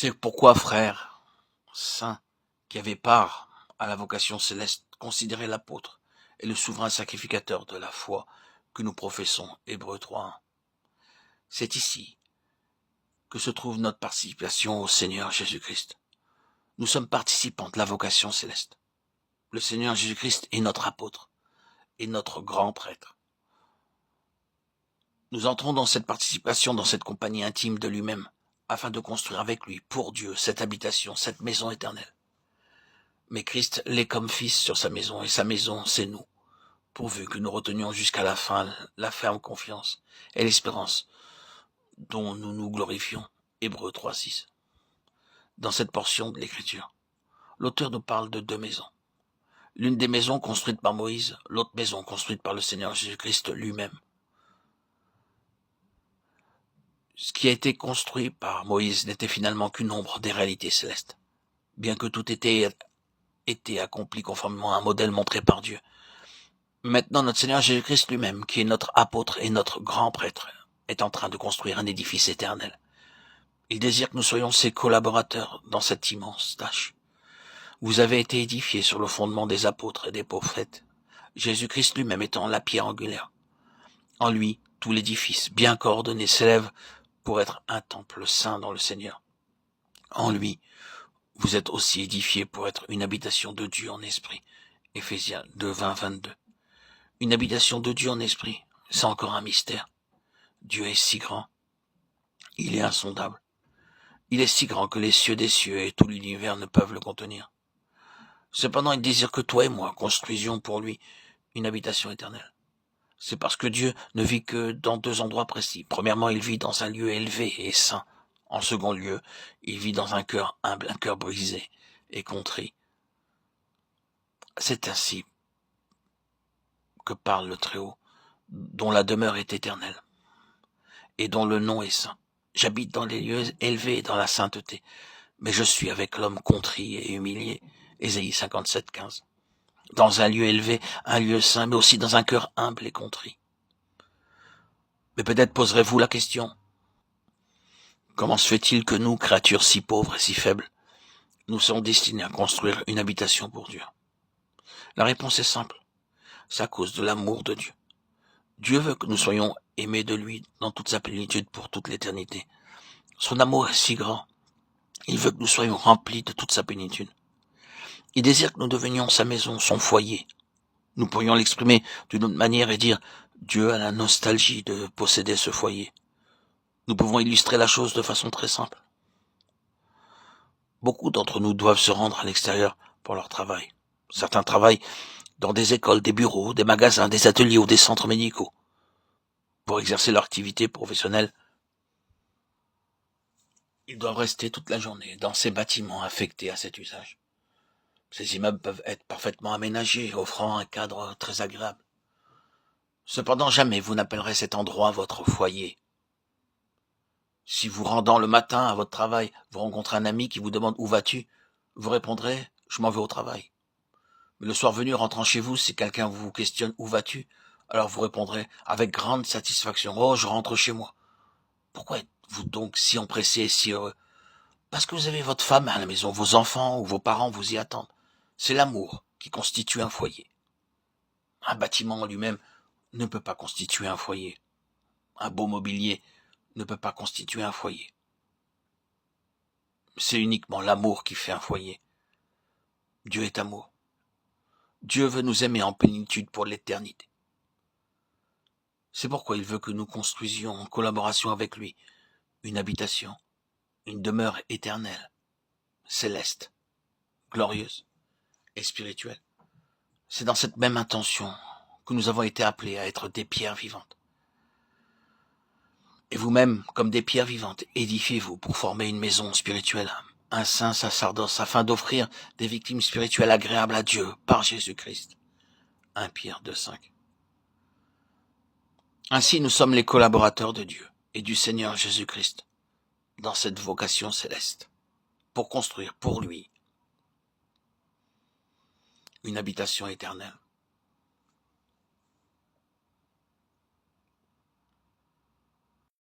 C'est pourquoi, frères saints, qui avaient part à la vocation céleste, considérez l'apôtre et le souverain sacrificateur de la foi que nous professons, Hébreux 3:1. C'est ici que se trouve notre participation au Seigneur Jésus-Christ. Nous sommes participants de la vocation céleste. Le Seigneur Jésus-Christ est notre apôtre et notre grand prêtre. Nous entrons dans cette participation, dans cette compagnie intime de lui-même, afin de construire avec lui, pour Dieu, cette habitation, cette maison éternelle. Mais Christ l'est comme fils sur sa maison, et sa maison, c'est nous, pourvu que nous retenions jusqu'à la fin la ferme confiance et l'espérance dont nous nous glorifions. Hébreux 3:6. Dans cette portion de l'Écriture, l'auteur nous parle de deux maisons. L'une des maisons construites par Moïse, l'autre maison construite par le Seigneur Jésus-Christ lui-même. Ce qui a été construit par Moïse n'était finalement qu'une ombre des réalités célestes. Bien que tout ait été accompli conformément à un modèle montré par Dieu. Maintenant, notre Seigneur Jésus-Christ lui-même, qui est notre apôtre et notre grand prêtre, est en train de construire un édifice éternel. Il désire que nous soyons ses collaborateurs dans cette immense tâche. Vous avez été édifiés sur le fondement des apôtres et des prophètes, Jésus-Christ lui-même étant la pierre angulaire. En lui, tout l'édifice, bien coordonné, s'élève pour être un temple saint dans le Seigneur. En lui, vous êtes aussi édifiés pour être une habitation de Dieu en esprit. Éphésiens 2:20-22. Une habitation de Dieu en esprit, c'est encore un mystère. Dieu est si grand. Il est insondable. Il est si grand que les cieux des cieux et tout l'univers ne peuvent le contenir. Cependant, il désire que toi et moi construisions pour lui une habitation éternelle. C'est parce que Dieu ne vit que dans deux endroits précis. Premièrement, il vit dans un lieu élevé et saint. En second lieu, il vit dans un cœur humble, un cœur brisé et contrit. C'est ainsi que parle le Très-Haut, dont la demeure est éternelle et dont le nom est saint. J'habite dans les lieux élevés et dans la sainteté, mais je suis avec l'homme contrit et humilié. Ésaïe 57:15. Dans un lieu élevé, un lieu saint, mais aussi dans un cœur humble et contrit. Mais peut-être poserez-vous la question, comment se fait-il que nous, créatures si pauvres et si faibles, nous sommes destinés à construire une habitation pour Dieu? La réponse est simple, c'est à cause de l'amour de Dieu. Dieu veut que nous soyons aimés de lui dans toute sa plénitude pour toute l'éternité. Son amour est si grand, il veut que nous soyons remplis de toute sa plénitude. Il désire que nous devenions sa maison, son foyer. Nous pourrions l'exprimer d'une autre manière et dire Dieu a la nostalgie de posséder ce foyer. Nous pouvons illustrer la chose de façon très simple. Beaucoup d'entre nous doivent se rendre à l'extérieur pour leur travail. Certains travaillent dans des écoles, des bureaux, des magasins, des ateliers ou des centres médicaux. Pour exercer leur activité professionnelle, ils doivent rester toute la journée dans ces bâtiments affectés à cet usage. Ces immeubles peuvent être parfaitement aménagés, offrant un cadre très agréable. Cependant, jamais vous n'appellerez cet endroit votre foyer. Si vous rendant le matin à votre travail, vous rencontrez un ami qui vous demande « Où vas-tu ?» Vous répondrez « Je m'en vais au travail ». Mais le soir venu, rentrant chez vous, si quelqu'un vous questionne « Où vas-tu ?» alors vous répondrez avec grande satisfaction « Oh, je rentre chez moi ». Pourquoi êtes-vous donc si empressé et si heureux? Parce que vous avez votre femme à la maison, vos enfants ou vos parents vous y attendent. C'est l'amour qui constitue un foyer. Un bâtiment en lui-même ne peut pas constituer un foyer. Un beau mobilier ne peut pas constituer un foyer. C'est uniquement l'amour qui fait un foyer. Dieu est amour. Dieu veut nous aimer en plénitude pour l'éternité. C'est pourquoi il veut que nous construisions en collaboration avec lui une habitation, une demeure éternelle, céleste, glorieuse et spirituelle. C'est dans cette même intention que nous avons été appelés à être des pierres vivantes. Et vous-même, comme des pierres vivantes, édifiez-vous pour former une maison spirituelle, un saint sacerdoce, afin d'offrir des victimes spirituelles agréables à Dieu par Jésus-Christ. 1 Pierre 2:5. Ainsi, nous sommes les collaborateurs de Dieu et du Seigneur Jésus-Christ dans cette vocation céleste, pour construire pour lui une habitation éternelle.